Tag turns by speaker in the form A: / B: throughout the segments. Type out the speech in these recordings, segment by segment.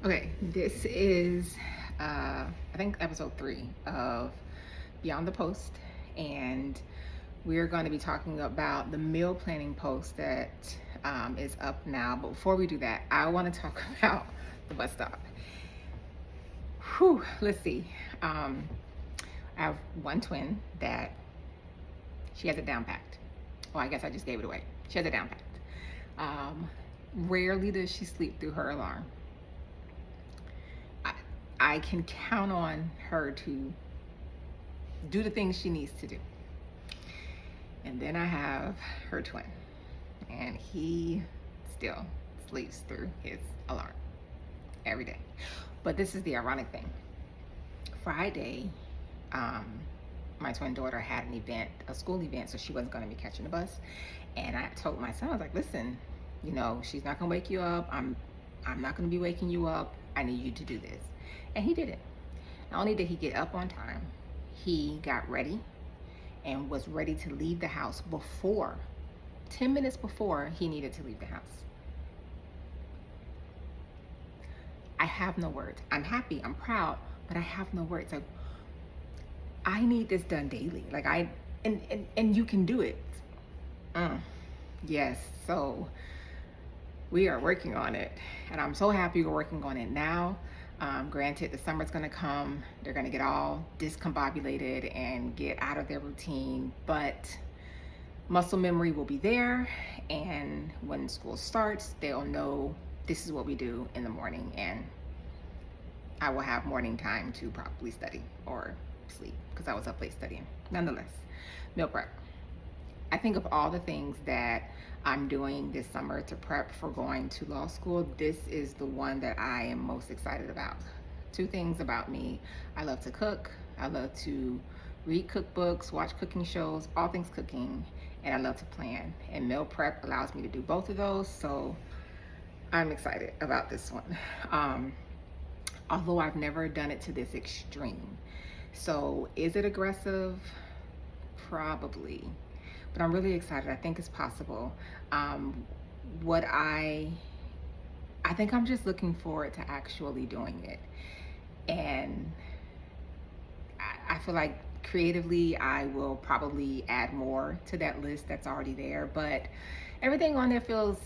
A: Okay, this is I think episode 3 of Beyond the Post, and we're going to be talking about the meal planning post that is up now. But before we do that, I want to talk about the bus stop. Whew, let's see. Um, I have one twin that she has it down packed. Well, I guess I just gave it away. She has it down packed. Um, Rarely does she sleep through her alarm. I, I can count on her to do the things she needs to do. And then I have her twin, and he still sleeps through his alarm every day. But this is the ironic thing. Friday, um, my twin daughter had an event, a school event, so she wasn't going to be catching the bus. And I told my son, I was like, listen, she's not going to wake you up. I'm not going to be waking you up. I need you to do this. And he did it. Not only did he get up on time, he got ready and was ready to leave the house before 10 minutes before he needed to leave the house. I have no words. I'm happy, I'm proud, but I have no words. Like, I need this done daily. Like, and you can do it. Yes. So we are working on it, and I'm so happy we're working on it now. Granted, the summer's gonna come, they're gonna get all discombobulated and get out of their routine, but muscle memory will be there, and when school starts, they'll know this is what we do in the morning, and I will have morning time to probably study or sleep because I was up late studying. Nonetheless, meal prep. I think of all the things that I'm doing this summer to prep for going to law school, this is the one that I am most excited about. Two things about me: I love to cook, I love to read cookbooks, watch cooking shows, all things cooking, and I love to plan. And meal prep allows me to do both of those, so I'm excited about this one. Although I've never done it to this extreme. So is it aggressive? Probably. But I'm really excited. I think it's possible. What I think I'm just looking forward to actually doing it. And I feel like creatively I will probably add more to that list that's already there, but everything on there feels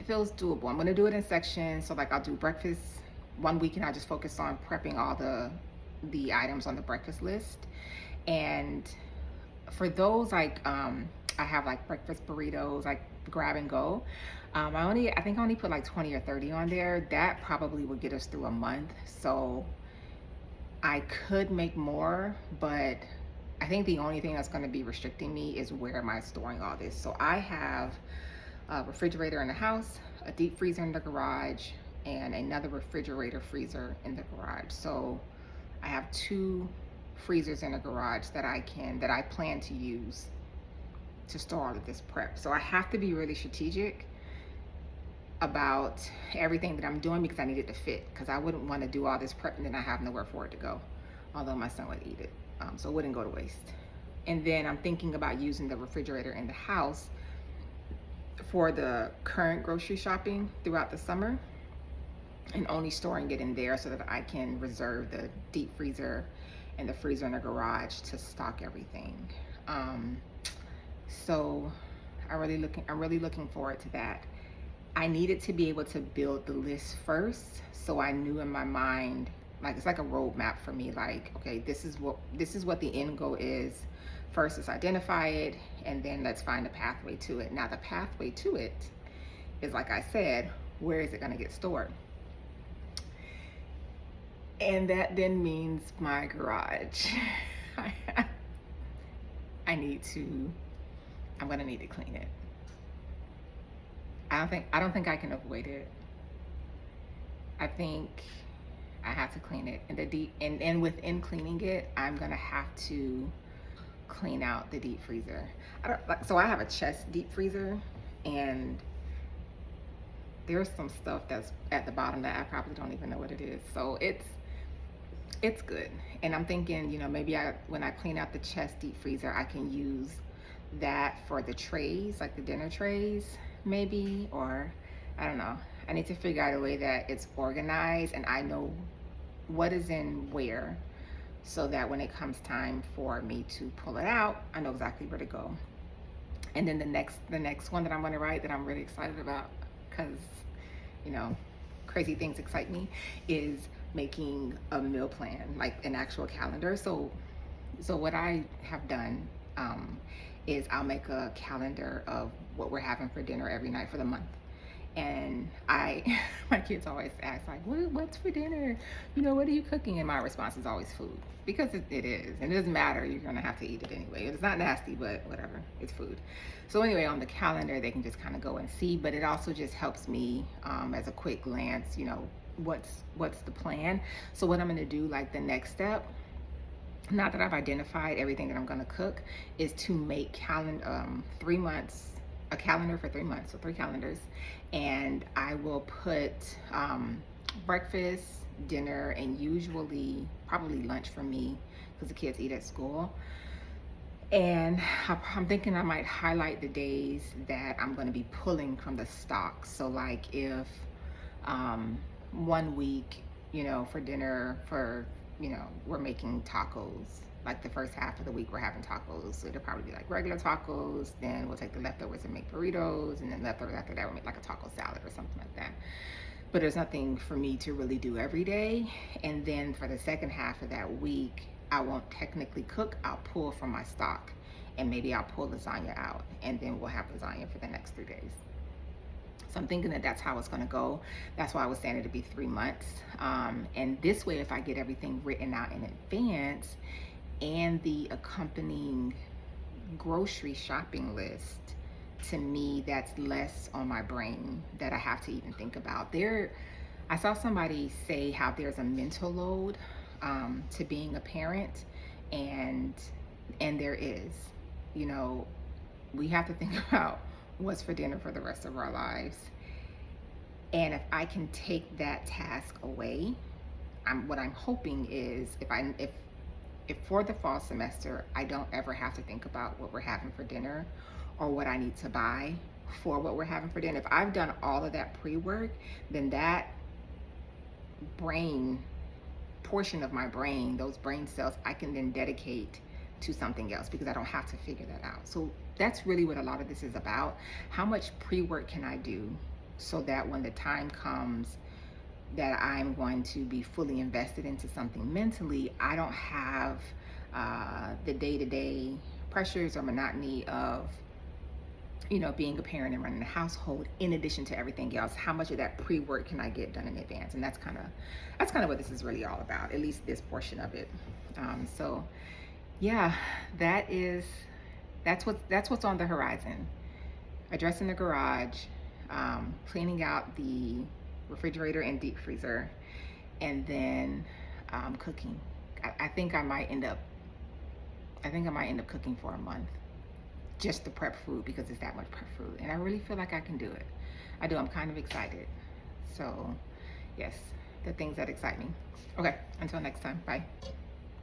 A: doable. I'm gonna do it in sections. So like I'll do breakfast one week and I just focus on prepping all the items on the breakfast list. And for those, like I have like breakfast burritos, like grab and go. I think I only put like 20 or 30 on there. That probably would get us through a month. So I could make more, but I think the only thing that's going to be restricting me is where am I storing all this. So I have a refrigerator in the house, a deep freezer in the garage, and another refrigerator freezer in the garage. So I have two freezers in the garage that I plan to use to store all of this prep. So I have to be really strategic about everything that I'm doing because I need it to fit, because I wouldn't want to do all this prep and then I have nowhere for it to go, although my son would eat it, so it wouldn't go to waste. And then I'm thinking about using the refrigerator in the house for the current grocery shopping throughout the summer and only storing it in there so that I can reserve the deep freezer and the freezer in the garage to stock everything. So I'm really looking forward to that. I needed to be able to build the list first, so I knew in my mind, like it's like a roadmap for me. Like, okay, this is what the end goal is. First, let's identify it, and then let's find a pathway to it. Now, the pathway to it is, like I said, where is it going to get stored? And that then means my garage. I'm gonna need to clean it. I don't think I can avoid it. I think I have to clean it. And within cleaning it, I'm gonna have to clean out the deep freezer. So I have a chest deep freezer, and there's some stuff that's at the bottom that I probably don't even know what it is. So it's good. And I'm thinking, maybe when I clean out the chest deep freezer, I can use that for the trays, like the dinner trays, maybe, or I don't know. I need to figure out a way that it's organized and I know what is in where, so that when it comes time for me to pull it out, I know exactly where to go. And then the next one that I'm going to write that I'm really excited about, because you know, crazy things excite me, is making a meal plan, like an actual calendar. So what I have done, is I'll make a calendar of what we're having for dinner every night for the month. And my kids always ask, like, what's for dinner? What are you cooking? And my response is always food, because it is, and it doesn't matter. You're gonna have to eat it anyway. It's not nasty, but whatever, it's food. So anyway, on the calendar, they can just kind of go and see. But it also just helps me, as a quick glance, what's the plan. So what I'm gonna do, like the next step, now that I've identified everything that I'm gonna cook, is to make 3 months, a calendar for 3 months, so 3 calendars, and I will put breakfast, dinner, and usually probably lunch for me, because the kids eat at school. And I'm thinking I might highlight the days that I'm going to be pulling from the stock. So like if one week, for dinner, we're making tacos. Like the first half of the week, we're having tacos. So it'll probably be like regular tacos. Then we'll take the leftovers and make burritos. And then leftovers after that, we'll make like a taco salad or something like that. But there's nothing for me to really do every day. And then for the second half of that week, I won't technically cook. I'll pull from my stock. And maybe I'll pull lasagna out. And then we'll have lasagna for the next 3 days. So I'm thinking that that's how it's going to go. That's why I was saying it'd be 3 months. And this way, if I get everything written out in advance and the accompanying grocery shopping list, to me, that's less on my brain that I have to even think about. I saw somebody say how there's a mental load to being a parent, and there is. We have to think about what's for dinner for the rest of our lives. And if I can take that task away, what I'm hoping is if for the fall semester, I don't ever have to think about what we're having for dinner or what I need to buy for what we're having for dinner. If I've done all of that pre-work, then that brain portion of my brain, those brain cells, I can then dedicate to something else, because I don't have to figure that out. So that's really what a lot of this is about. How much pre-work can I do so that when the time comes that I'm going to be fully invested into something mentally, I don't have the day-to-day pressures or monotony of being a parent and running a household, in addition to everything else. How much of that pre-work can I get done in advance? And that's kind of what this is really all about, at least this portion of it. So yeah, that's what's on the horizon. Addressing the garage, cleaning out the refrigerator and deep freezer, and then cooking. I think I might end up cooking for a month, just to prep food, because it's that much prep food, and I really feel like I can do it. I do. I'm kind of excited. So yes, the things that excite me. Okay, until next time. Bye.